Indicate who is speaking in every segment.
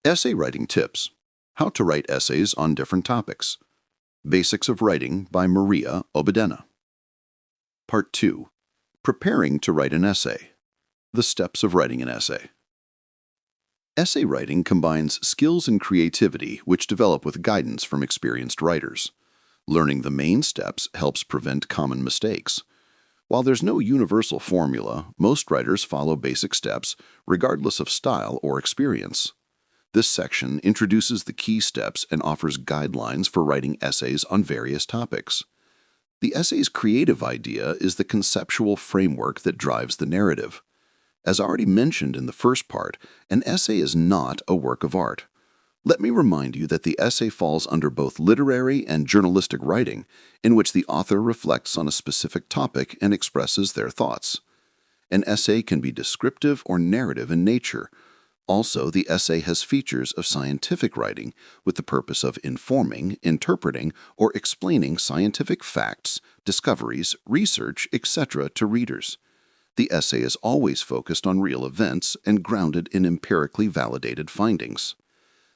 Speaker 1: Essay Writing Tips: How to Write Essays on Different Topics. Basics of Writing by Maria Obydenna. Part 2. Preparing to Write an Essay. The Steps of Writing an Essay. Essay writing combines skills and creativity which develop with guidance from experienced writers. Learning the main steps helps prevent common mistakes. While there's no universal formula, most writers follow basic steps regardless of style or experience. This section introduces the key steps and offers guidelines for writing essays on various topics. The essay's creative idea is the conceptual framework that drives the narrative. As already mentioned in the first part, an essay is not a work of art. Let me remind you that the essay falls under both literary and journalistic writing, in which the author reflects on a specific topic and expresses their thoughts. An essay can be descriptive or narrative in nature. Also, the essay has features of scientific writing with the purpose of informing, interpreting, or explaining scientific facts, discoveries, research, etc. to readers. The essay is always focused on real events and grounded in empirically validated findings.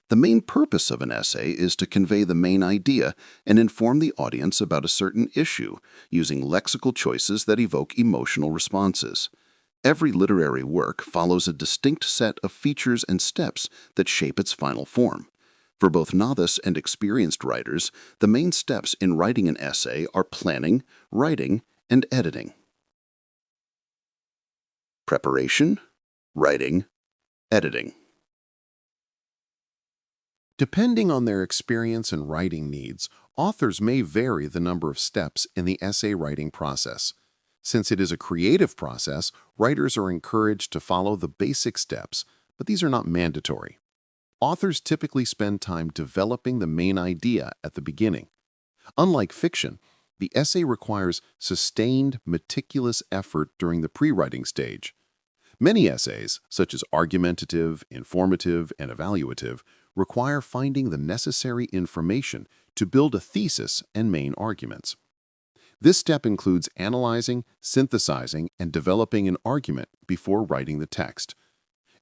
Speaker 1: The main purpose of an essay is to convey the main idea and inform the audience about a certain issue using lexical choices that evoke emotional responses. Every literary work follows a distinct set of features and steps that shape its final form. For both novice and experienced writers, the main steps in writing an essay are planning, writing, and editing. Preparation, writing, editing.
Speaker 2: Depending on their experience and writing needs, authors may vary the number of steps in the essay writing process. Since it is a creative process, writers are encouraged to follow the basic steps, but these are not mandatory. Authors typically spend time developing the main idea at the beginning. Unlike fiction, the essay requires sustained, meticulous effort during the pre-writing stage. Many essays, such as argumentative, informative, and evaluative, require finding the necessary information to build a thesis and main arguments. This step includes analyzing, synthesizing, and developing an argument before writing the text.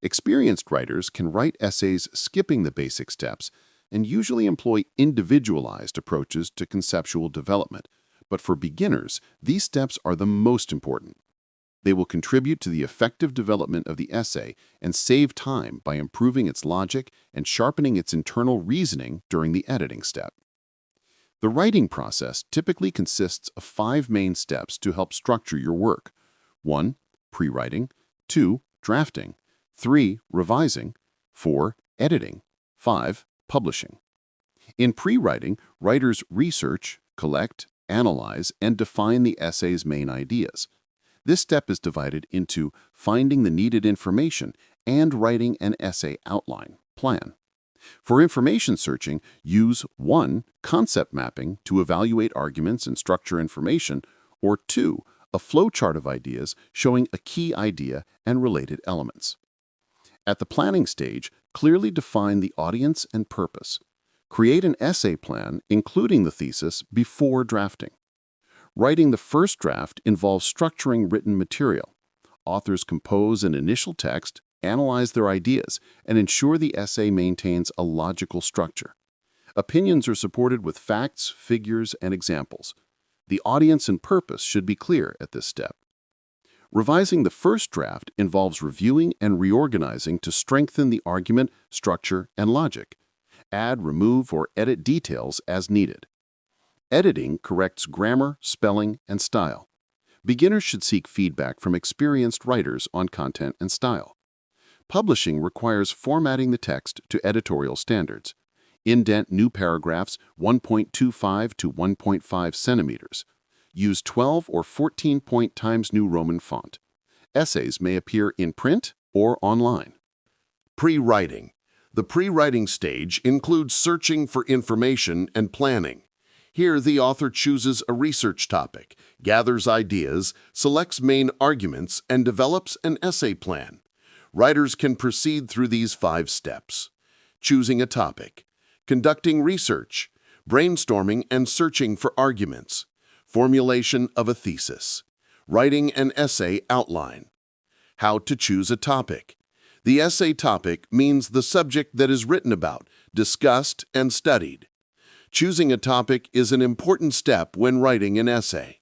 Speaker 2: Experienced writers can write essays skipping the basic steps and usually employ individualized approaches to conceptual development, but for beginners, these steps are the most important. They will contribute to the effective development of the essay and save time by improving its logic and sharpening its internal reasoning during the editing step. The writing process typically consists of 5 main steps to help structure your work. 1. Pre-writing. 2. Drafting. 3. Revising. 4. Editing. 5. Publishing. In pre-writing, writers research, collect, analyze, and define the essay's main ideas. This step is divided into finding the needed information and writing an essay outline, plan. For information searching, use 1. Concept mapping to evaluate arguments and structure information, or 2. A flowchart of ideas showing a key idea and related elements. At the planning stage, clearly define the audience and purpose. Create an essay plan, including the thesis, before drafting. Writing the first draft involves structuring written material. Authors compose an initial text, analyze their ideas, and ensure the essay maintains a logical structure. Opinions are supported with facts, figures, and examples. The audience and purpose should be clear at this step. Revising the first draft involves reviewing and reorganizing to strengthen the argument, structure, and logic. Add, remove, or edit details as needed. Editing corrects grammar, spelling, and style. Beginners should seek feedback from experienced writers on content and style. Publishing requires formatting the text to editorial standards. Indent new paragraphs 1.25 to 1.5 centimeters. Use 12 or 14-point Times New Roman font. Essays may appear in print or online.
Speaker 3: Pre-writing. The pre-writing stage includes searching for information and planning. Here, the author chooses a research topic, gathers ideas, selects main arguments, and develops an essay plan. Writers can proceed through these 5 steps: choosing a topic, conducting research, brainstorming and searching for arguments, formulation of a thesis, writing an essay outline. How to choose a topic. The essay topic means the subject that is written about, discussed, and studied. Choosing a topic is an important step when writing an essay.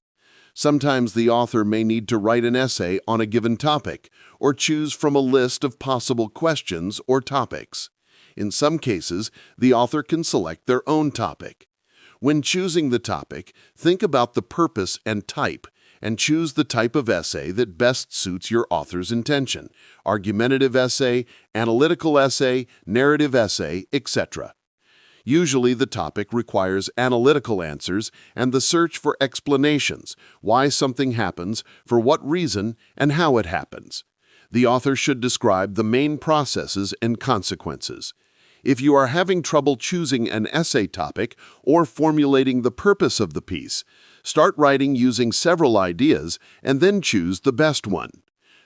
Speaker 3: Sometimes the author may need to write an essay on a given topic or choose from a list of possible questions or topics. In some cases, the author can select their own topic. When choosing the topic, think about the purpose and type, and choose the type of essay that best suits your author's intention: argumentative essay, analytical essay, narrative essay, etc. Usually the topic requires analytical answers and the search for explanations, why something happens, for what reason, and how it happens. The author should describe the main processes and consequences. If you are having trouble choosing an essay topic or formulating the purpose of the piece, start writing using several ideas and then choose the best one.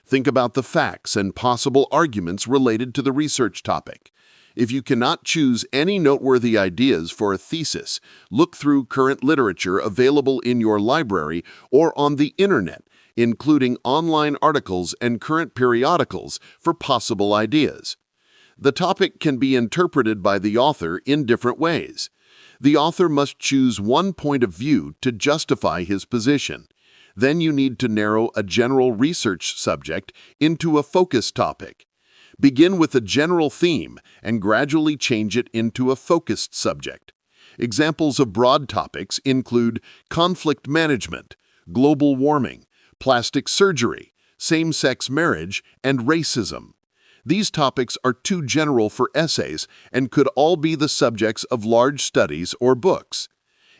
Speaker 3: Think about the facts and possible arguments related to the research topic. If you cannot choose any noteworthy ideas for a thesis, look through current literature available in your library or on the internet, including online articles and current periodicals for possible ideas. The topic can be interpreted by the author in different ways. The author must choose one point of view to justify his position. Then you need to narrow a general research subject into a focus topic. Begin with a general theme and gradually change it into a focused subject. Examples of broad topics include conflict management, global warming, plastic surgery, same-sex marriage, and racism. These topics are too general for essays and could all be the subjects of large studies or books.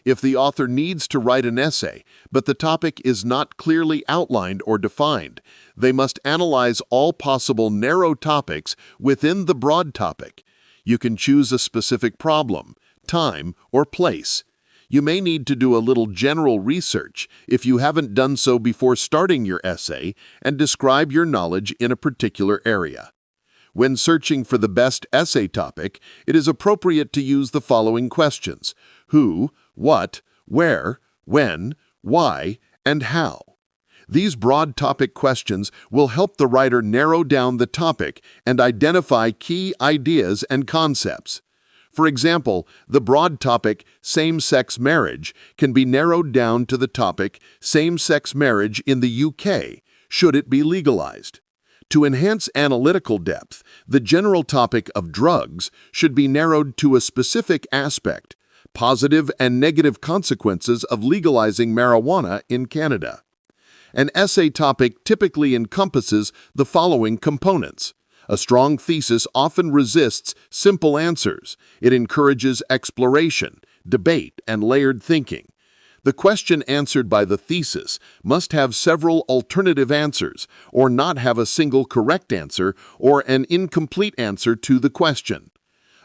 Speaker 3: If the author needs to write an essay, but the topic is not clearly outlined or defined, they must analyze all possible narrow topics within the broad topic. You can choose a specific problem, time, or place. You may need to do a little general research if you haven't done so before starting your essay, and describe your knowledge in a particular area. When searching for the best essay topic, it is appropriate to use the following questions: who, what, where, when, why, and how. These broad topic questions will help the writer narrow down the topic and identify key ideas and concepts. For example, the broad topic same-sex marriage can be narrowed down to the topic same-sex marriage in the UK, should it be legalized. To enhance analytical depth, the general topic of drugs should be narrowed to a specific aspect: positive and negative consequences of legalizing marijuana in Canada. An essay topic typically encompasses the following components. A strong thesis often resists simple answers. It encourages exploration, debate, and layered thinking. The question answered by the thesis must have several alternative answers, or not have a single correct answer or an incomplete answer to the question.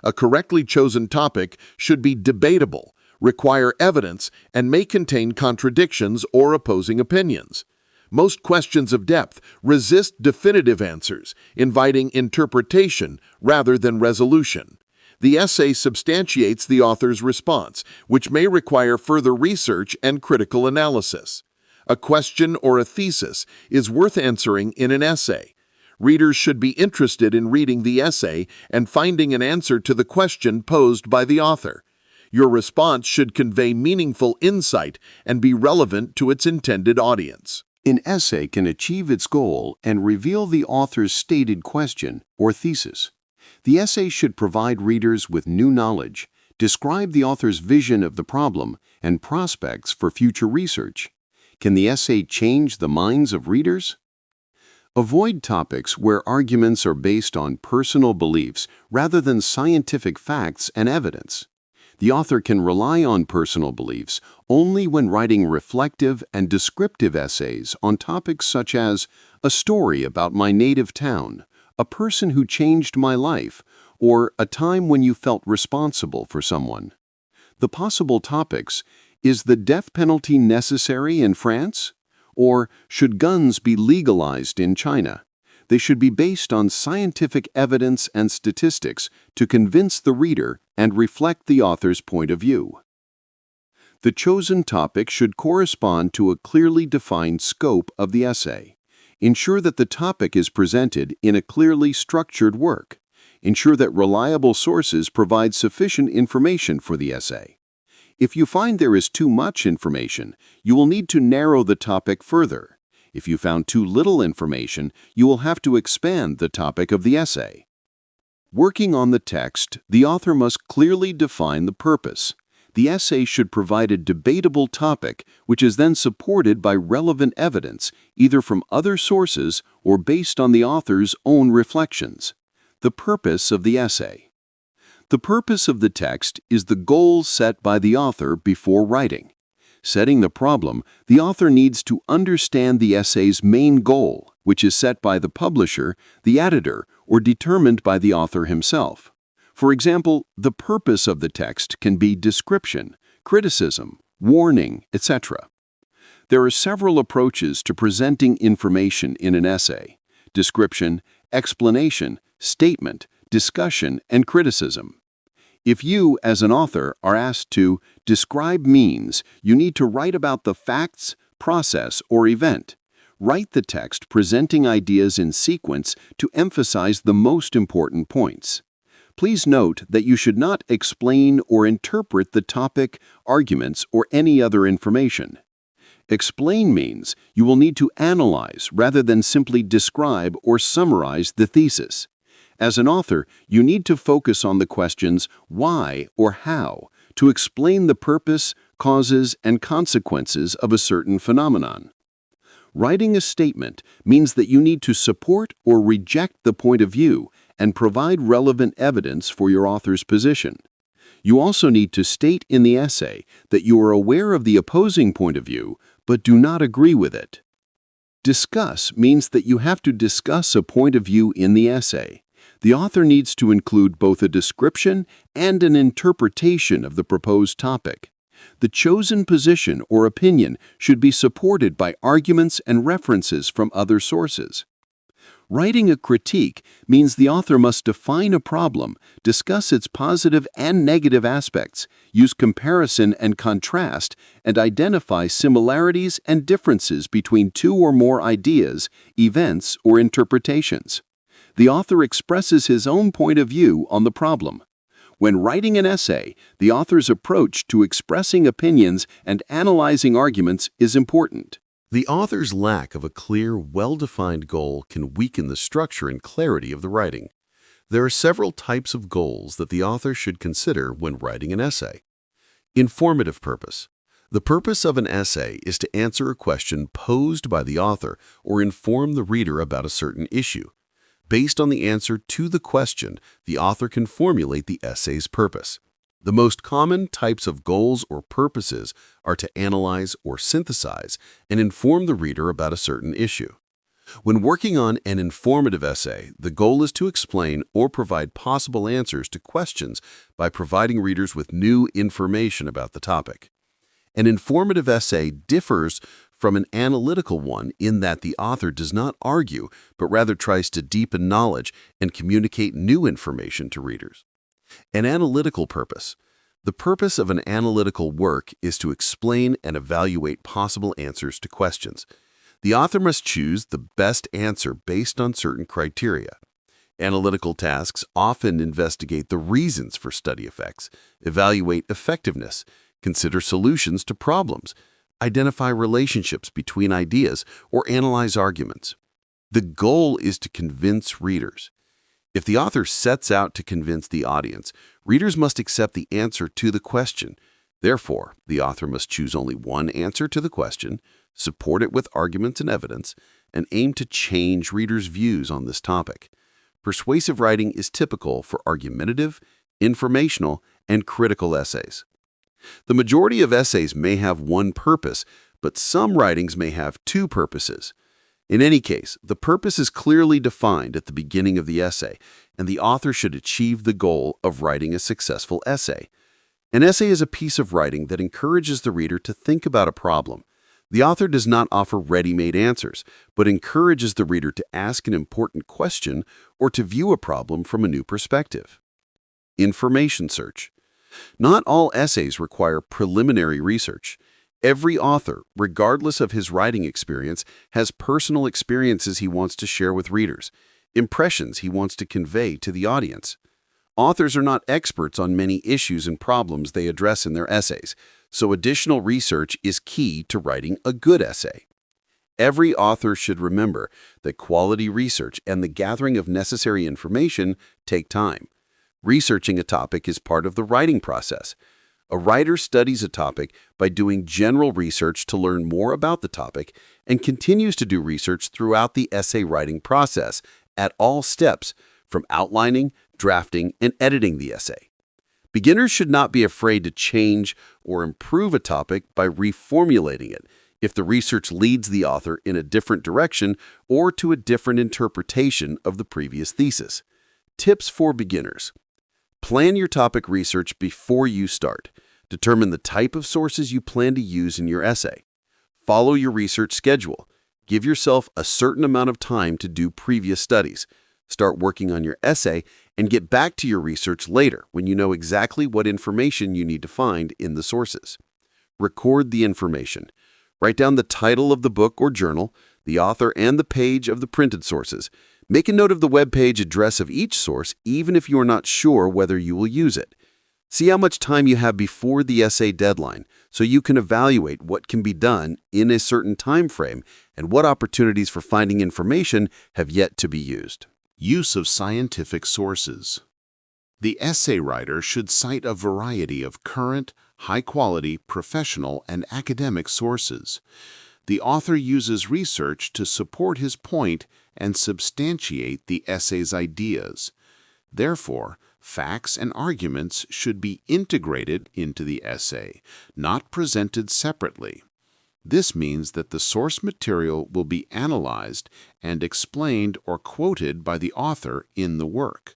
Speaker 3: A correctly chosen topic should be debatable, require evidence, and may contain contradictions or opposing opinions. Most questions of depth resist definitive answers, inviting interpretation rather than resolution. The essay substantiates the author's response, which may require further research and critical analysis. A question or a thesis is worth answering in an essay. Readers should be interested in reading the essay and finding an answer to the question posed by the author. Your response should convey meaningful insight and be relevant to its intended audience.
Speaker 1: An essay can achieve its goal and reveal the author's stated question or thesis. The essay should provide readers with new knowledge, describe the author's vision of the problem, and prospects for future research. Can the essay change the minds of readers? Avoid topics where arguments are based on personal beliefs rather than scientific facts and evidence. The author can rely on personal beliefs only when writing reflective and descriptive essays on topics such as a story about my native town, a person who changed my life, or a time when you felt responsible for someone. The possible topics: is the death penalty necessary in France? Or should guns be legalized in China? They should be based on scientific evidence and statistics to convince the reader and reflect the author's point of view. The chosen topic should correspond to a clearly defined scope of the essay. Ensure that the topic is presented in a clearly structured work. Ensure that reliable sources provide sufficient information for the essay. If you find there is too much information, you will need to narrow the topic further. If you found too little information, you will have to expand the topic of the essay. Working on the text, the author must clearly define the purpose. The essay should provide a debatable topic, which is then supported by relevant evidence, either from other sources or based on the author's own reflections. The purpose of the essay. The purpose of the text is the goal set by the author before writing. Setting the problem, the author needs to understand the essay's main goal, which is set by the publisher, the editor, or determined by the author himself. For example, the purpose of the text can be description, criticism, warning, etc. There are several approaches to presenting information in an essay: description, explanation, statement, discussion, and criticism. If you, as an author, are asked to describe means, you need to write about the facts, process, or event. Write the text presenting ideas in sequence to emphasize the most important points. Please note that you should not explain or interpret the topic, arguments, or any other information. Explain means you will need to analyze rather than simply describe or summarize the thesis. As an author, you need to focus on the questions why or how to explain the purpose, causes, and consequences of a certain phenomenon. Writing a statement means that you need to support or reject the point of view and provide relevant evidence for your author's position. You also need to state in the essay that you are aware of the opposing point of view, but do not agree with it. Discuss means that you have to discuss a point of view in the essay. The author needs to include both a description and an interpretation of the proposed topic. The chosen position or opinion should be supported by arguments and references from other sources. Writing a critique means the author must define a problem, discuss its positive and negative aspects, use comparison and contrast, and identify similarities and differences between two or more ideas, events, or interpretations. The author expresses his own point of view on the problem. When writing an essay, the author's approach to expressing opinions and analyzing arguments is important.
Speaker 3: The author's lack of a clear, well-defined goal can weaken the structure and clarity of the writing. There are several types of goals that the author should consider when writing an essay. Informative purpose. The purpose of an essay is to answer a question posed by the author or inform the reader about a certain issue. Based on the answer to the question, the author can formulate the essay's purpose. The most common types of goals or purposes are to analyze or synthesize and inform the reader about a certain issue. When working on an informative essay, the goal is to explain or provide possible answers to questions by providing readers with new information about the topic. An informative essay differs from an analytical one in that the author does not argue, but rather tries to deepen knowledge and communicate new information to readers. An analytical purpose. The purpose of an analytical work is to explain and evaluate possible answers to questions. The author must choose the best answer based on certain criteria. Analytical tasks often investigate the reasons for study effects, evaluate effectiveness, consider solutions to problems, identify relationships between ideas, or analyze arguments. The goal is to convince readers. If the author sets out to convince the audience, readers must accept the answer to the question. Therefore, the author must choose only one answer to the question, support it with arguments and evidence, and aim to change readers' views on this topic. Persuasive writing is typical for argumentative, informational, and critical essays. The majority of essays may have one purpose, but some writings may have two purposes. In any case, the purpose is clearly defined at the beginning of the essay, and the author should achieve the goal of writing a successful essay. An essay is a piece of writing that encourages the reader to think about a problem. The author does not offer ready-made answers, but encourages the reader to ask an important question or to view a problem from a new perspective. Information search. Not all essays require preliminary research.
Speaker 4: Every author, regardless of his writing experience, has personal experiences he wants to share with readers, impressions he wants to convey to the audience. Authors are not experts on many issues and problems they address in their essays, so additional research is key to writing a good essay. Every author should remember that quality research and the gathering of necessary information take time. Researching a topic is part of the writing process. A writer studies a topic by doing general research to learn more about the topic and continues to do research throughout the essay writing process at all steps, from outlining, drafting, and editing the essay. Beginners should not be afraid to change or improve a topic by reformulating it if the research leads the author in a different direction or to a different interpretation of the previous thesis. Tips for beginners. Plan your topic research before you start. Determine the type of sources you plan to use in your essay. Follow your research schedule. Give yourself a certain amount of time to do previous studies. Start working on your essay and get back to your research later when you know exactly what information you need to find in the sources. Record the information. Write down the title of the book or journal, the author, and the page of the printed sources. Make a note of the web page address of each source, even if you are not sure whether you will use it. See how much time you have before the essay deadline so you can evaluate what can be done in a certain time frame and what opportunities for finding information have yet to be used.
Speaker 2: Use of scientific sources. The essay writer should cite a variety of current, high-quality, professional, and academic sources. The author uses research to support his point and substantiate the essay's ideas. Therefore, facts and arguments should be integrated into the essay, not presented separately. This means that the source material will be analyzed and explained or quoted by the author in the work.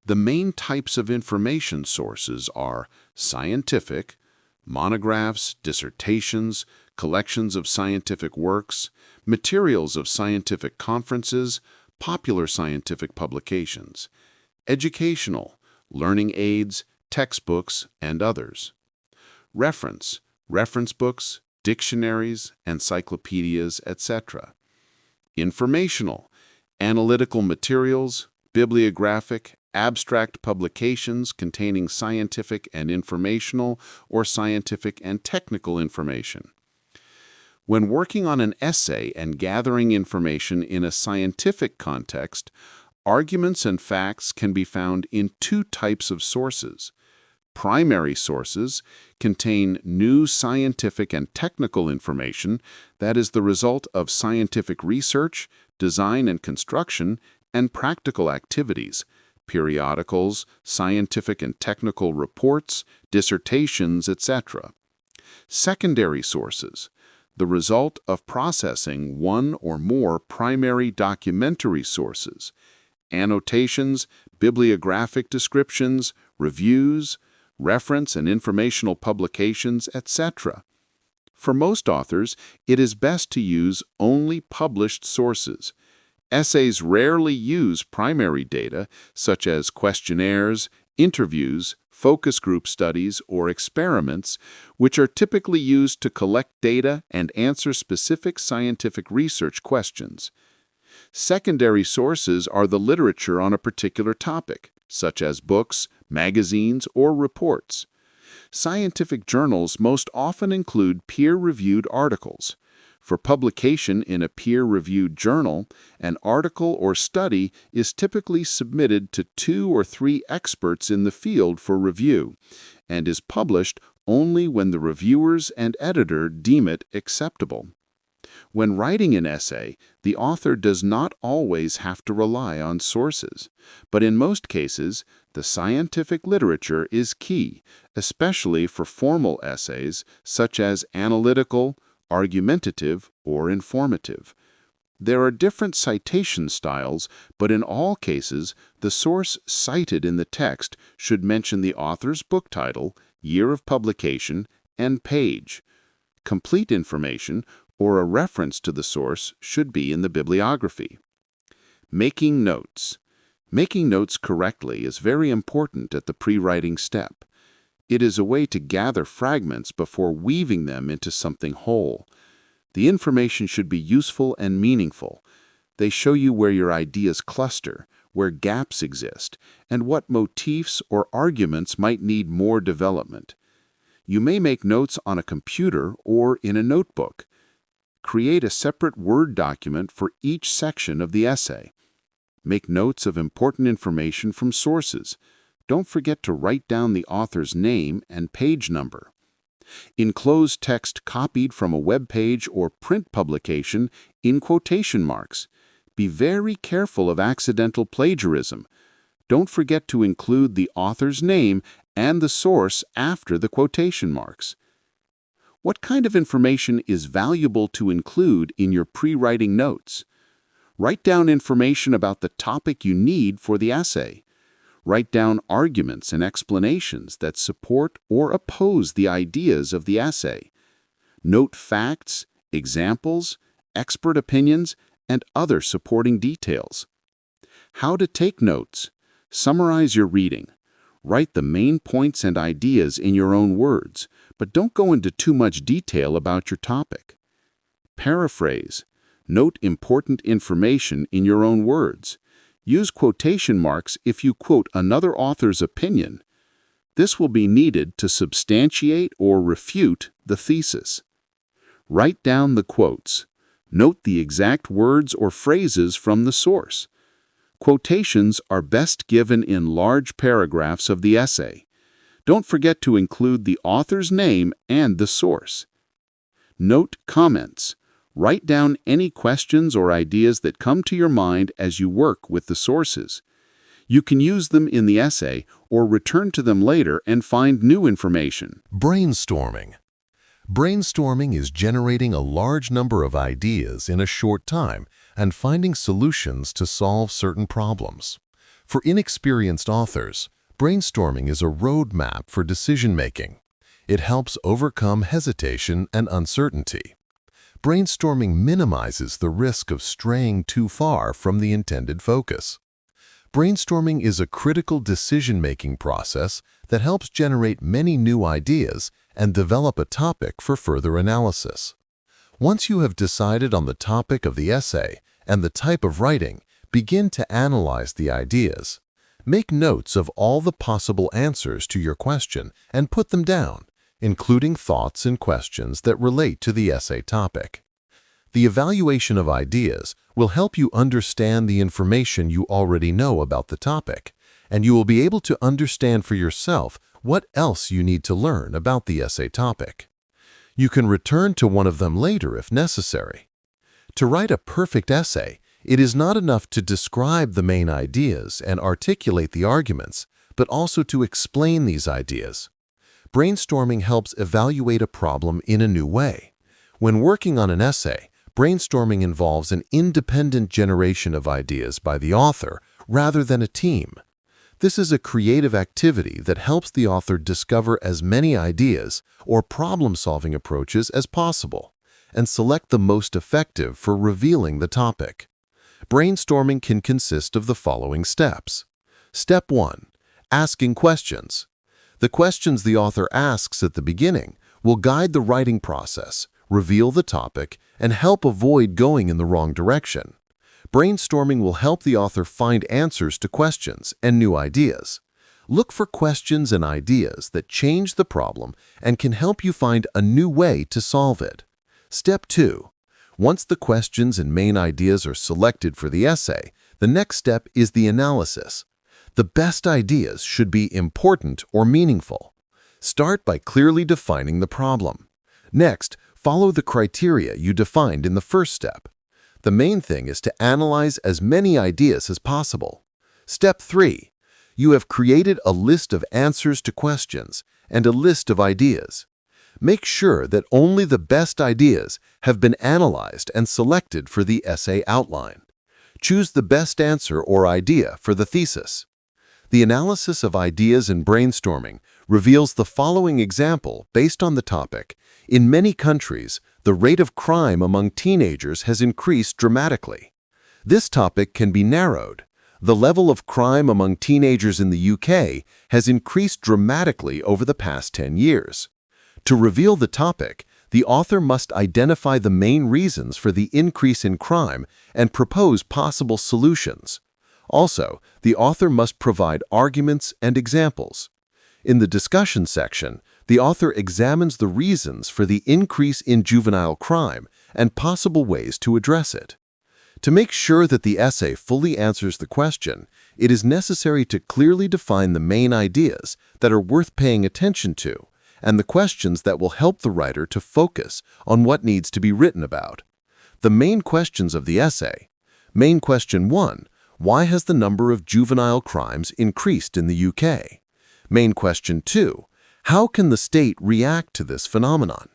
Speaker 2: The main types of information sources are scientific, monographs, dissertations, collections of scientific works, materials of scientific conferences, popular scientific publications, educational, learning aids, textbooks, and others. Reference books, dictionaries, encyclopedias, etc. Informational, analytical materials, bibliographic, abstract publications containing scientific and informational or scientific and technical information. When working on an essay and gathering information in a scientific context, arguments and facts can be found in two types of sources. Primary sources contain new scientific and technical information that is the result of scientific research, design and construction, and practical activities, periodicals, scientific and technical reports, dissertations, etc. Secondary sources, the result of processing one or more primary documentary sources, annotations, bibliographic descriptions, reviews, reference and informational publications, etc. For most authors, it is best to use only published sources. Essays rarely use primary data, such as questionnaires, interviews, focus group studies, or experiments, which are typically used to collect data and answer specific scientific research questions. Secondary sources are the literature on a particular topic, such as books, magazines, or reports. Scientific journals most often include peer-reviewed articles. For publication in a peer-reviewed journal, an article or study is typically submitted to 2 or 3 experts in the field for review and is published only when the reviewers and editor deem it acceptable. When writing an essay, the author does not always have to rely on sources, but in most cases, the scientific literature is key, especially for formal essays such as analytical, argumentative, or informative. There are different citation styles, but in all cases, the source cited in the text should mention the author's book title, year of publication, and page. Complete information or a reference to the source should be in the bibliography. Making notes. Making notes correctly is very important at the pre-writing step. It is a way to gather fragments before weaving them into something whole. The information should be useful and meaningful. They show you where your ideas cluster, where gaps exist, and what motifs or arguments might need more development. You may make notes on a computer or in a notebook. Create a separate Word document for each section of the essay. Make notes of important information from sources. Don't forget to write down the author's name and page number. Enclose text copied from a web page or print publication in quotation marks. Be very careful of accidental plagiarism. Don't forget to include the author's name and the source after the quotation marks. What kind of information is valuable to include in your pre-writing notes? Write down information about the topic you need for the essay. Write down arguments and explanations that support or oppose the ideas of the essay. Note facts, examples, expert opinions, and other supporting details. How to take notes. Summarize your reading. Write the main points and ideas in your own words, but don't go into too much detail about your topic. Paraphrase. Note important information in your own words. Use quotation marks if you quote another author's opinion. This will be needed to substantiate or refute the thesis. Write down the quotes. Note the exact words or phrases from the source. Quotations are best given in large paragraphs of the essay. Don't forget to include the author's name and the source. Note comments. Write down any questions or ideas that come to your mind as you work with the sources. You can use them in the essay or return to them later and find new information.
Speaker 5: Brainstorming. Brainstorming is generating a large number of ideas in a short time and finding solutions to solve certain problems. For inexperienced authors, brainstorming is a roadmap for decision-making. It helps overcome hesitation and uncertainty. Brainstorming minimizes the risk of straying too far from the intended focus. Brainstorming is a critical decision-making process that helps generate many new ideas and develop a topic for further analysis. Once you have decided on the topic of the essay and the type of writing, begin to analyze the ideas. Make notes of all the possible answers to your question and put them down, including thoughts and questions that relate to the essay topic. The evaluation of ideas will help you understand the information you already know about the topic, and you will be able to understand for yourself what else you need to learn about the essay topic. You can return to one of them later if necessary. To write a perfect essay, it is not enough to describe the main ideas and articulate the arguments, but also to explain these ideas. Brainstorming helps evaluate a problem in a new way. When working on an essay, brainstorming involves an independent generation of ideas by the author rather than a team. This is a creative activity that helps the author discover as many ideas or problem-solving approaches as possible and select the most effective for revealing the topic. Brainstorming can consist of the following steps. Step 1. Asking questions. The questions the author asks at the beginning will guide the writing process, reveal the topic, and help avoid going in the wrong direction. Brainstorming will help the author find answers to questions and new ideas. Look for questions and ideas that change the problem and can help you find a new way to solve it. Step 2. Once the questions and main ideas are selected for the essay, the next step is the analysis. The best ideas should be important or meaningful. Start by clearly defining the problem. Next, follow the criteria you defined in the first step. The main thing is to analyze as many ideas as possible. Step 3. You have created a list of answers to questions and a list of ideas. Make sure that only the best ideas have been analyzed and selected for the essay outline. Choose the best answer or idea for the thesis. The analysis of ideas in brainstorming reveals the following example based on the topic. In many countries, the rate of crime among teenagers has increased dramatically. This topic can be narrowed. The level of crime among teenagers in the UK has increased dramatically over the past 10 years. To reveal the topic, the author must identify the main reasons for the increase in crime and propose possible solutions. Also, the author must provide arguments and examples. In the discussion section, the author examines the reasons for the increase in juvenile crime and possible ways to address it. To make sure that the essay fully answers the question, it is necessary to clearly define the main ideas that are worth paying attention to and the questions that will help the writer to focus on what needs to be written about. The main questions of the essay. Main question 1. Why has the number of juvenile crimes increased in the UK? Main question 2. How can the state react to this phenomenon?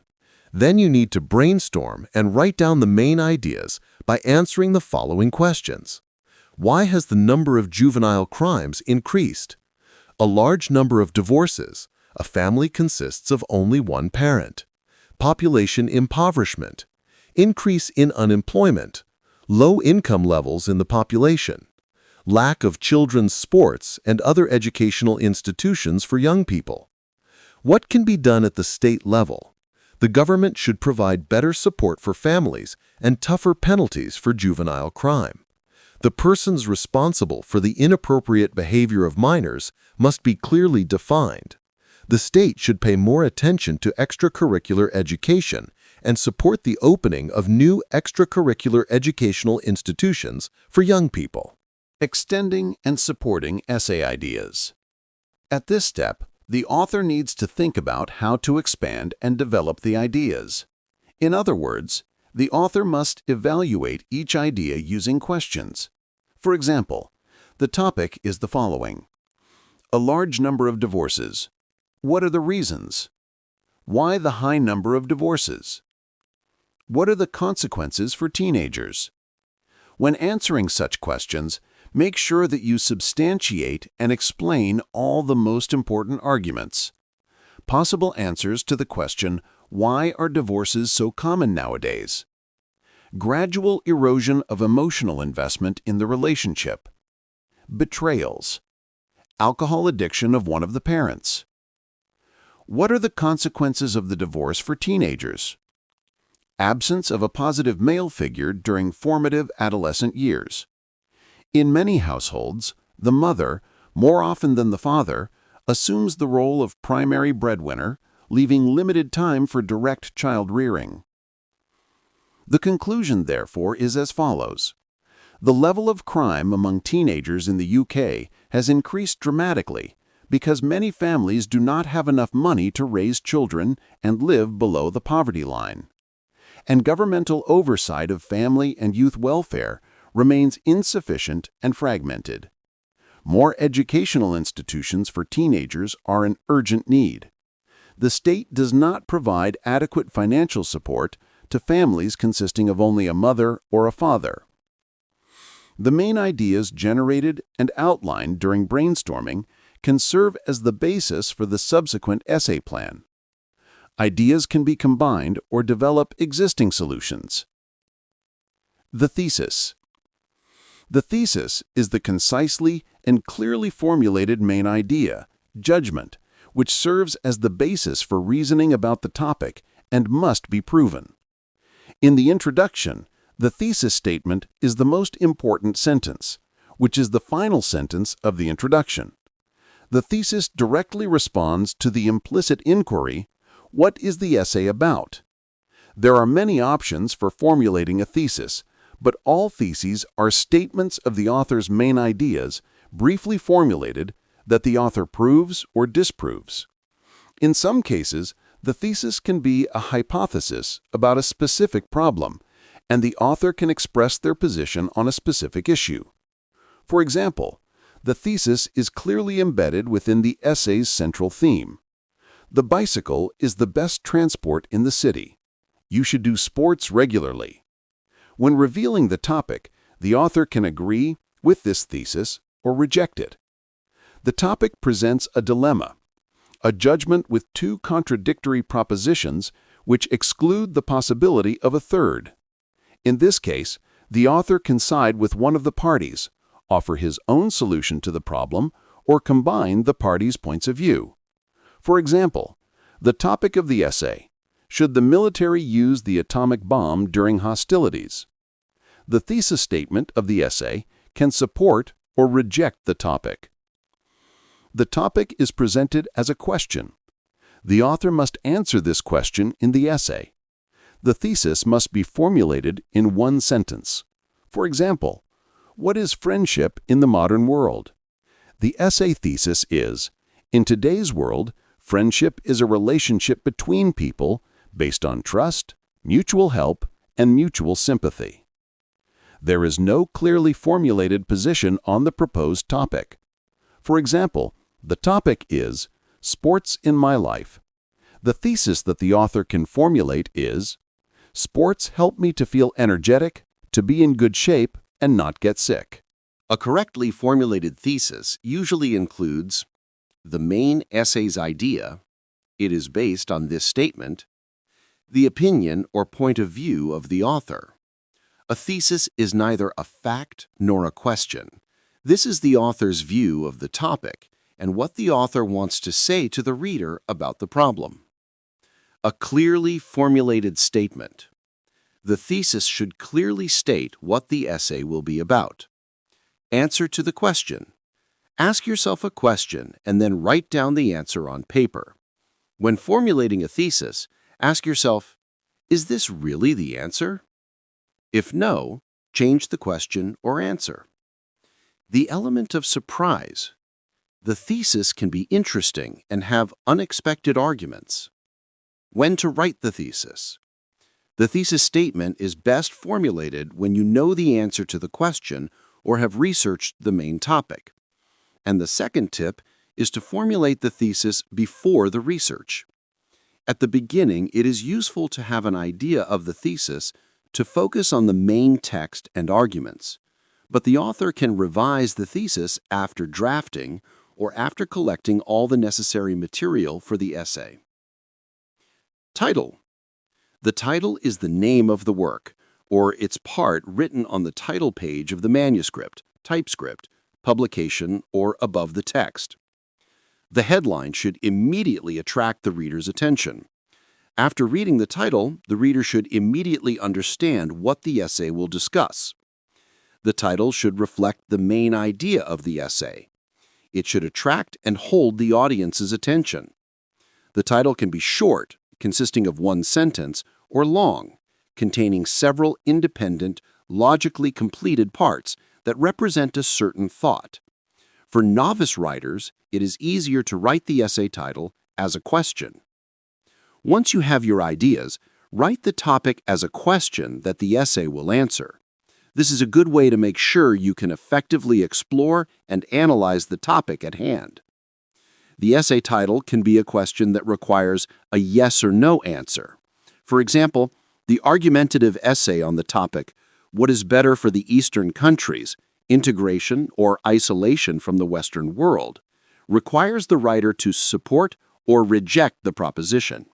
Speaker 5: Then you need to brainstorm and write down the main ideas by answering the following questions. Why has the number of juvenile crimes increased? A large number of divorces. A family consists of only one parent. Population impoverishment. Increase in unemployment. Low income levels in the population. Lack of children's sports and other educational institutions for young people. What can be done at the state level? The government should provide better support for families and tougher penalties for juvenile crime. The persons responsible for the inappropriate behavior of minors must be clearly defined. The state should pay more attention to extracurricular education and support the opening of new extracurricular educational institutions for young people.
Speaker 1: Extending and supporting essay ideas. At this step, the author needs to think about how to expand and develop the ideas. In other words, the author must evaluate each idea using questions. For example, the topic is the following: a large number of divorces. What are the reasons? Why the high number of divorces? What are the consequences for teenagers? When answering such questions, make sure that you substantiate and explain all the most important arguments. Possible answers to the question, why are divorces so common nowadays? Gradual erosion of emotional investment in the relationship. Betrayals. Alcohol addiction of one of the parents. What are the consequences of the divorce for teenagers? Absence of a positive male figure during formative adolescent years. In many households, the mother, more often than the father, assumes the role of primary breadwinner, leaving limited time for direct child rearing. The conclusion, therefore, is as follows. The level of crime among teenagers in the UK has increased dramatically because many families do not have enough money to raise children and live below the poverty line. And governmental oversight of family and youth welfare remains insufficient and fragmented. More educational institutions for teenagers are an urgent need. The state does not provide adequate financial support to families consisting of only a mother or a father. The main ideas generated and outlined during brainstorming can serve as the basis for the subsequent essay plan. Ideas can be combined or develop existing solutions. The thesis. The thesis is the concisely and clearly formulated main idea, judgment, which serves as the basis for reasoning about the topic and must be proven. In the introduction, the thesis statement is the most important sentence, which is the final sentence of the introduction. The thesis directly responds to the implicit inquiry, what is the essay about? There are many options for formulating a thesis, but all theses are statements of the author's main ideas, briefly formulated, that the author proves or disproves. In some cases, the thesis can be a hypothesis about a specific problem, and the author can express their position on a specific issue. For example, the thesis is clearly embedded within the essay's central theme. The bicycle is the best transport in the city. You should do sports regularly. When revealing the topic, the author can agree with this thesis or reject it. The topic presents a dilemma, a judgment with two contradictory propositions which exclude the possibility of a third. In this case, the author can side with one of the parties, offer his own solution to the problem, or combine the parties' points of view. For example, the topic of the essay: should the military use the atomic bomb during hostilities? The thesis statement of the essay can support or reject the topic. The topic is presented as a question. The author must answer this question in the essay. The thesis must be formulated in one sentence. For example, what is friendship in the modern world? The essay thesis is, in today's world, friendship is a relationship between people based on trust, mutual help, and mutual sympathy. There is no clearly formulated position on the proposed topic. For example, the topic is sports in my life. The thesis that the author can formulate is, sports help me to feel energetic, to be in good shape, and not get sick.
Speaker 4: A correctly formulated thesis usually includes the main essay's idea, it is based on this statement, the opinion or point of view of the author. A thesis is neither a fact nor a question. This is the author's view of the topic and what the author wants to say to the reader about the problem. A clearly formulated statement. The thesis should clearly state what the essay will be about. Answer to the question. Ask yourself a question and then write down the answer on paper. When formulating a thesis, ask yourself, is this really the answer? If no, change the question or answer. The element of surprise. The thesis can be interesting and have unexpected arguments. When to write the thesis. The thesis statement is best formulated when you know the answer to the question or have researched the main topic. And the second tip is to formulate the thesis before the research. At the beginning, it is useful to have an idea of the thesis to focus on the main text and arguments, but the author can revise the thesis after drafting or after collecting all the necessary material for the essay. Title. The title is the name of the work, or its part written on the title page of the manuscript, typescript, publication, or above the text. The headline should immediately attract the reader's attention. After reading the title, the reader should immediately understand what the essay will discuss. The title should reflect the main idea of the essay. It should attract and hold the audience's attention. The title can be short, consisting of one sentence, or long, containing several independent, logically completed parts that represent a certain thought. For novice writers, it is easier to write the essay title as a question. Once you have your ideas, write the topic as a question that the essay will answer. This is a good way to make sure you can effectively explore and analyze the topic at hand. The essay title can be a question that requires a yes or no answer. For example, the argumentative essay on the topic, "What is better for the Eastern countries, integration or isolation from the Western world?" requires the writer to support or reject the proposition.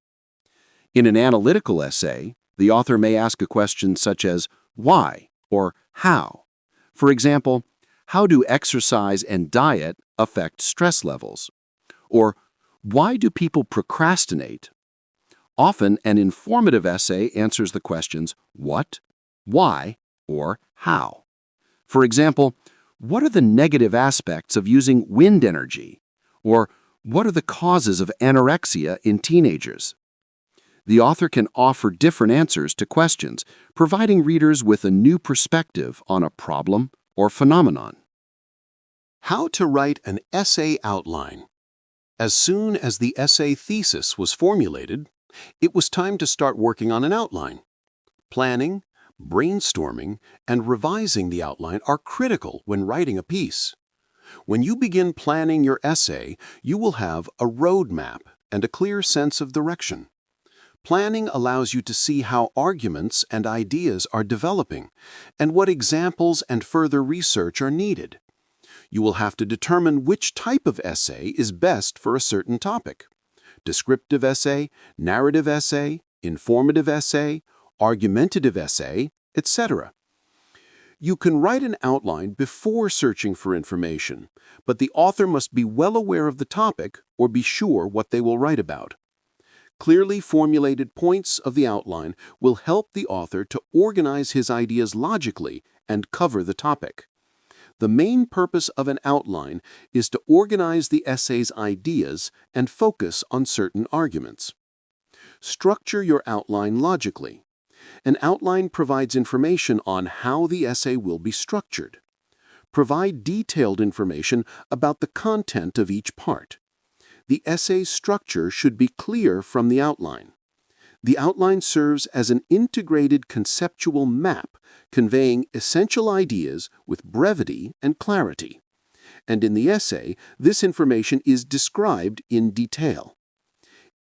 Speaker 4: In an analytical essay, the author may ask a question such as why or how. For example, how do exercise and diet affect stress levels? Or why do people procrastinate? Often, an informative essay answers the questions what, why, or how. For example, what are the negative aspects of using wind energy? Or what are the causes of anorexia in teenagers? The author can offer different answers to questions, providing readers with a new perspective on a problem or phenomenon.
Speaker 2: How to write an essay outline. As soon as the essay thesis was formulated, it was time to start working on an outline. Planning, brainstorming, and revising the outline are critical when writing a piece. When you begin planning your essay, you will have a roadmap and a clear sense of direction. Planning allows you to see how arguments and ideas are developing and what examples and further research are needed. You will have to determine which type of essay is best for a certain topic. Descriptive essay, narrative essay, informative essay, argumentative essay, etc. You can write an outline before searching for information, but the author must be well aware of the topic or be sure what they will write about. Clearly formulated points of the outline will help the author to organize his ideas logically and cover the topic. The main purpose of an outline is to organize the essay's ideas and focus on certain arguments. Structure your outline logically. An outline provides information on how the essay will be structured. Provide detailed information about the content of each part. The essay's structure should be clear from the outline. The outline serves as an integrated conceptual map conveying essential ideas with brevity and clarity. And in the essay, this information is described in detail.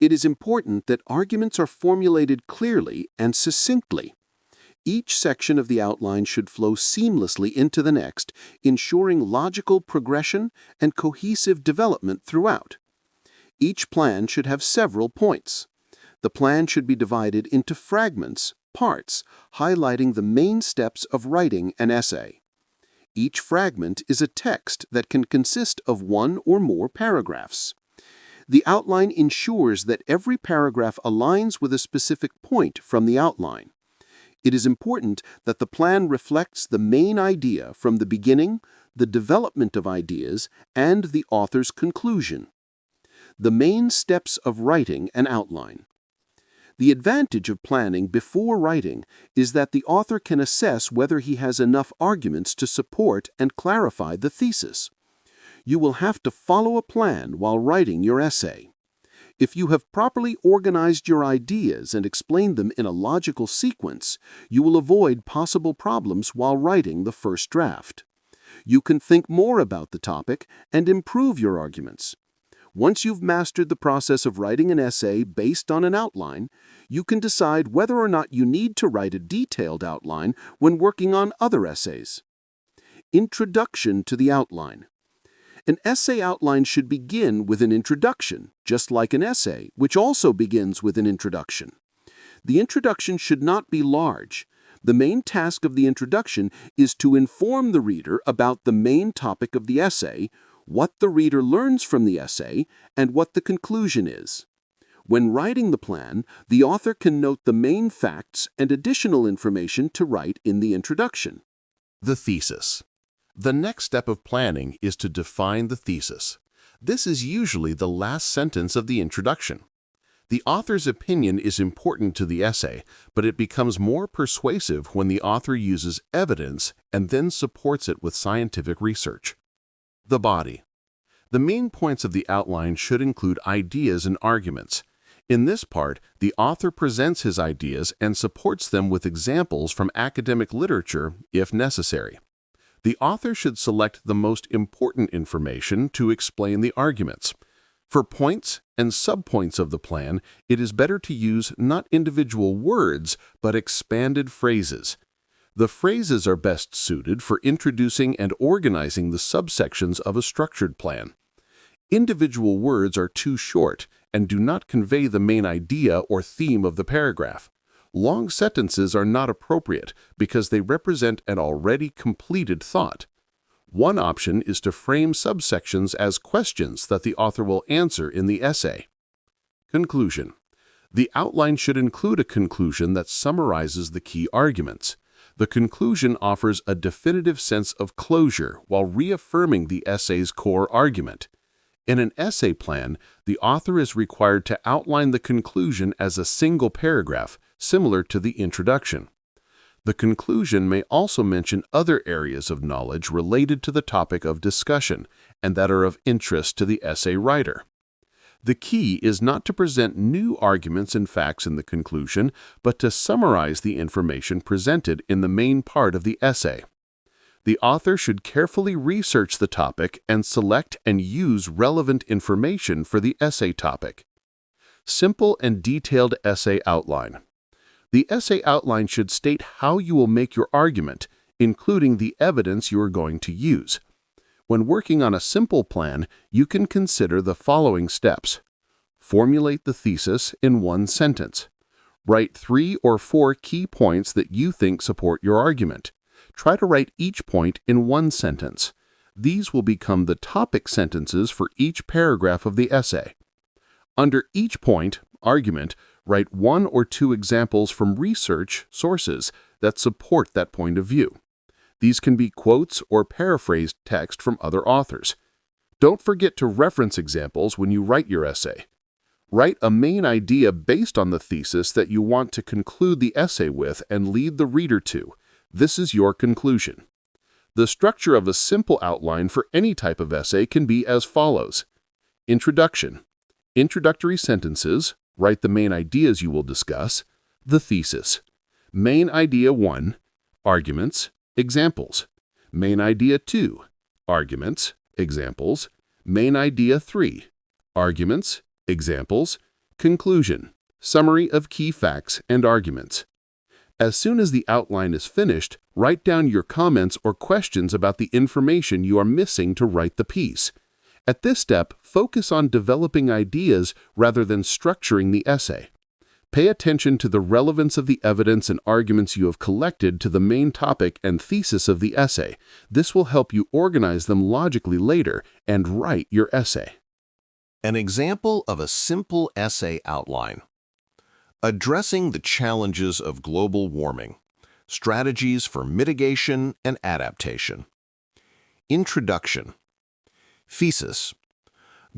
Speaker 2: It is important that arguments are formulated clearly and succinctly. Each section of the outline should flow seamlessly into the next, ensuring logical progression and cohesive development throughout. Each plan should have several points. The plan should be divided into fragments, parts, highlighting the main steps of writing an essay. Each fragment is a text that can consist of one or more paragraphs. The outline ensures that every paragraph aligns with a specific point from the outline. It is important that the plan reflects the main idea from the beginning, the development of ideas, and the author's conclusion. The main steps of writing an outline. The advantage of planning before writing is that the author can assess whether he has enough arguments to support and clarify the thesis. You will have to follow a plan while writing your essay. If you have properly organized your ideas and explained them in a logical sequence, you will avoid possible problems while writing the first draft. You can think more about the topic and improve your arguments. Once you've mastered the process of writing an essay based on an outline, you can decide whether or not you need to write a detailed outline when working on other essays. Introduction to the outline. An essay outline should begin with an introduction, just like an essay, which also begins with an introduction. The introduction should not be large. The main task of the introduction is to inform the reader about the main topic of the essay, what the reader learns from the essay, and what the conclusion is. When writing the plan, the author can note the main facts and additional information to write in the introduction.
Speaker 3: The thesis. The next step of planning is to define the thesis. This is usually the last sentence of the introduction. The author's opinion is important to the essay, but it becomes more persuasive when the author uses evidence and then supports it with scientific research. The body. The main points of the outline should include ideas and arguments. In this part, the author presents his ideas and supports them with examples from academic literature if necessary. The author should select the most important information to explain the arguments. For points and subpoints of the plan, it is better to use not individual words, but expanded phrases. The phrases are best suited for introducing and organizing the subsections of a structured plan. Individual words are too short and do not convey the main idea or theme of the paragraph. Long sentences are not appropriate because they represent an already completed thought. One option is to frame subsections as questions that the author will answer in the essay. Conclusion. The outline should include a conclusion that summarizes the key arguments. The conclusion offers a definitive sense of closure while reaffirming the essay's core argument. In an essay plan, the author is required to outline the conclusion as a single paragraph, similar to the introduction. The conclusion may also mention other areas of knowledge related to the topic of discussion and that are of interest to the essay writer. The key is not to present new arguments and facts in the conclusion, but to summarize the information presented in the main part of the essay. The author should carefully research the topic and select and use relevant information for the essay topic. Simple and detailed essay outline. The essay outline should state how you will make your argument, including the evidence you are going to use. When working on a simple plan, you can consider the following steps. Formulate the thesis in one sentence. Write 3 or 4 key points that you think support your argument. Try to write each point in one sentence. These will become the topic sentences for each paragraph of the essay. Under each point, argument, write 1 or 2 examples from research sources that support that point of view. These can be quotes or paraphrased text from other authors. Don't forget to reference examples when you write your essay. Write a main idea based on the thesis that you want to conclude the essay with and lead the reader to. This is your conclusion. The structure of a simple outline for any type of essay can be as follows. Introduction. Introductory sentences. Write the main ideas you will discuss. The thesis. Main idea 1. Arguments. Examples. Main idea 2. Arguments. Examples. Main idea 3. Arguments. Examples. Conclusion. Summary of key facts and arguments. As soon as the outline is finished, write down your comments or questions about the information you are missing to write the piece. At this step, focus on developing ideas rather than structuring the essay. Pay attention to the relevance of the evidence and arguments you have collected to the main topic and thesis of the essay. This will help you organize them logically later and write your essay.
Speaker 1: An example of a simple essay outline. Addressing the challenges of global warming. Strategies for mitigation and adaptation. Introduction. Thesis.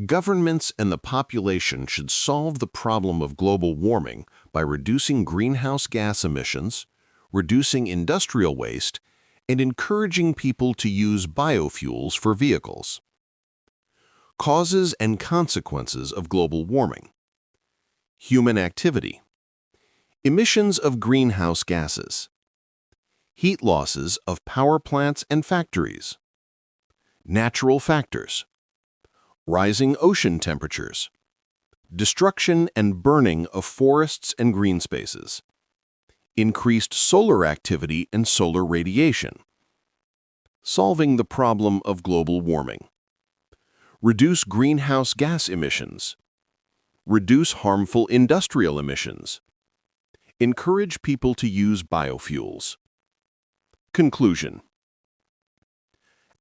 Speaker 1: Governments and the population should solve the problem of global warming by reducing greenhouse gas emissions, reducing industrial waste, and encouraging people to use biofuels for vehicles. Causes and consequences of global warming. Human activity. Emissions of greenhouse gases. Heat losses of power plants and factories. Natural factors. Rising ocean temperatures. Destruction and burning of forests and green spaces. Increased solar activity and solar radiation. Solving the problem of global warming. Reduce greenhouse gas emissions. Reduce harmful industrial emissions. Encourage people to use biofuels. Conclusion.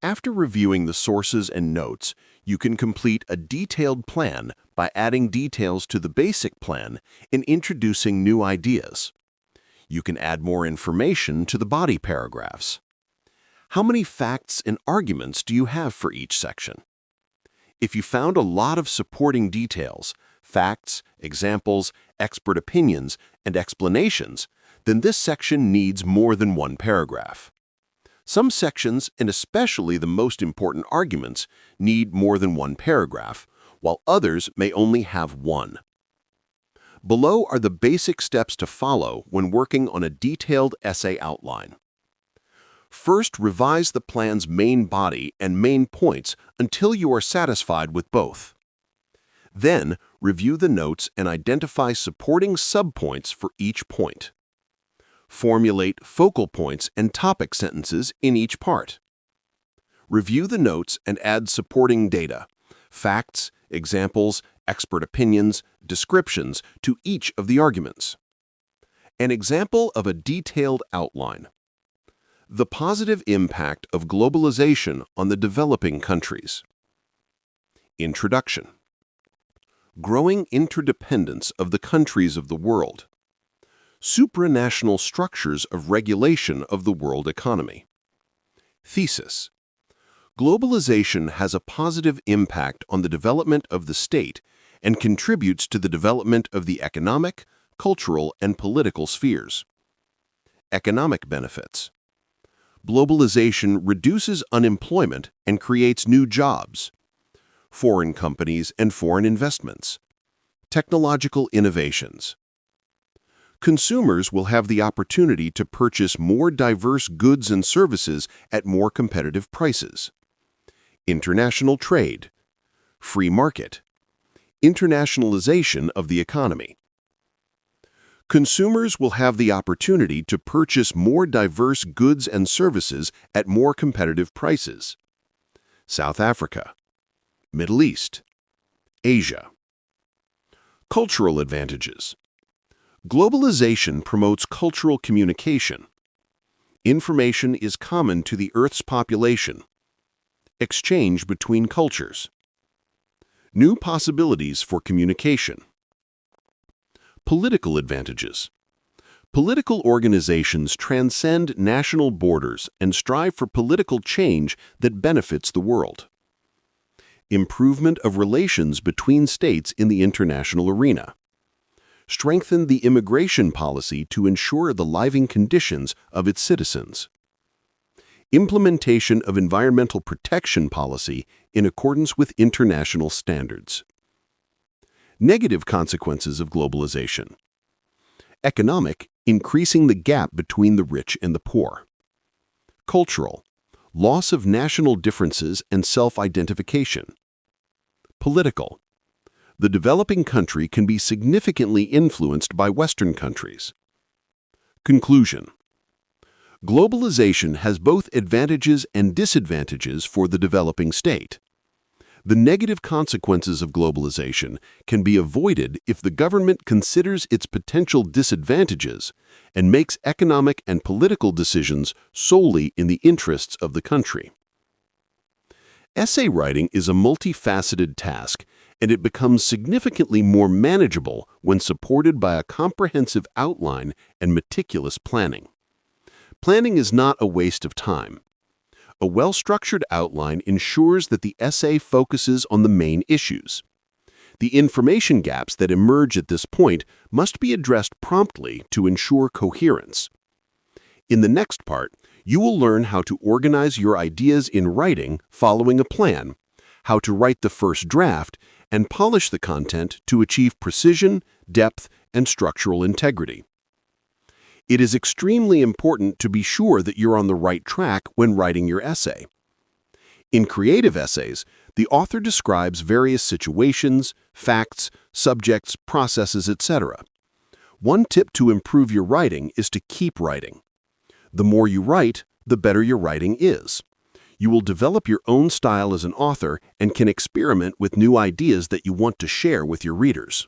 Speaker 1: After reviewing the sources and notes, you can complete a detailed plan by adding details to the basic plan and introducing new ideas. You can add more information to the body paragraphs. How many facts and arguments do you have for each section? If you found a lot of supporting details, facts, examples, expert opinions, and explanations, then this section needs more than one paragraph. Some sections, and especially the most important arguments, need more than one paragraph, while others may only have one. Below are the basic steps to follow when working on a detailed essay outline. First, revise the plan's main body and main points until you are satisfied with both. Then, review the notes and identify supporting subpoints for each point. Formulate focal points and topic sentences in each part. Review the notes and add supporting data, facts, examples, expert opinions, descriptions to each of the arguments. An example of a detailed outline. The positive impact of globalization on the developing countries. Introduction. Growing interdependence of the countries of the world. Supranational structures of regulation of the world economy. Thesis. Globalization has a positive impact on the development of the state and contributes to the development of the economic, cultural, and political spheres. Economic benefits. Globalization reduces unemployment and creates new jobs. Foreign companies and foreign investments. Technological innovations. Consumers will have the opportunity to purchase more diverse goods and services at more competitive prices. International trade. Free market. Internationalization of the economy. Consumers will have the opportunity to purchase more diverse goods and services at more competitive prices. South Africa. Middle East. Asia. Cultural advantages. Globalization promotes cultural communication.
Speaker 3: Information is common to the Earth's population. Exchange between cultures. New possibilities for communication. Political advantages. Political organizations transcend national borders and strive for political change that benefits the world. Improvement of relations between states in the international arena. Strengthen the immigration policy to ensure the living conditions of its citizens. Implementation of environmental protection policy in accordance with international standards. Negative consequences of globalization. Economic, increasing the gap between the rich and the poor. Cultural, loss of national differences and self-identification. Political, the developing country can be significantly influenced by Western countries. Conclusion. Globalization has both advantages and disadvantages for the developing state. The negative consequences of globalization can be avoided if the government considers its potential disadvantages and makes economic and political decisions solely in the interests of the country. Essay writing is a multifaceted task, and it becomes significantly more manageable when supported by a comprehensive outline and meticulous planning. Planning is not a waste of time. A well-structured outline ensures that the essay focuses on the main issues. The information gaps that emerge at this point must be addressed promptly to ensure coherence. In the next part, you will learn how to organize your ideas in writing following a plan, how to write the first draft, and polish the content to achieve precision, depth, and structural integrity. It is extremely important to be sure that you're on the right track when writing your essay. In creative essays, the author describes various situations, facts, subjects, processes, etc. One tip to improve your writing is to keep writing. The more you write, the better your writing is. You will develop your own style as an author and can experiment with new ideas that you want to share with your readers.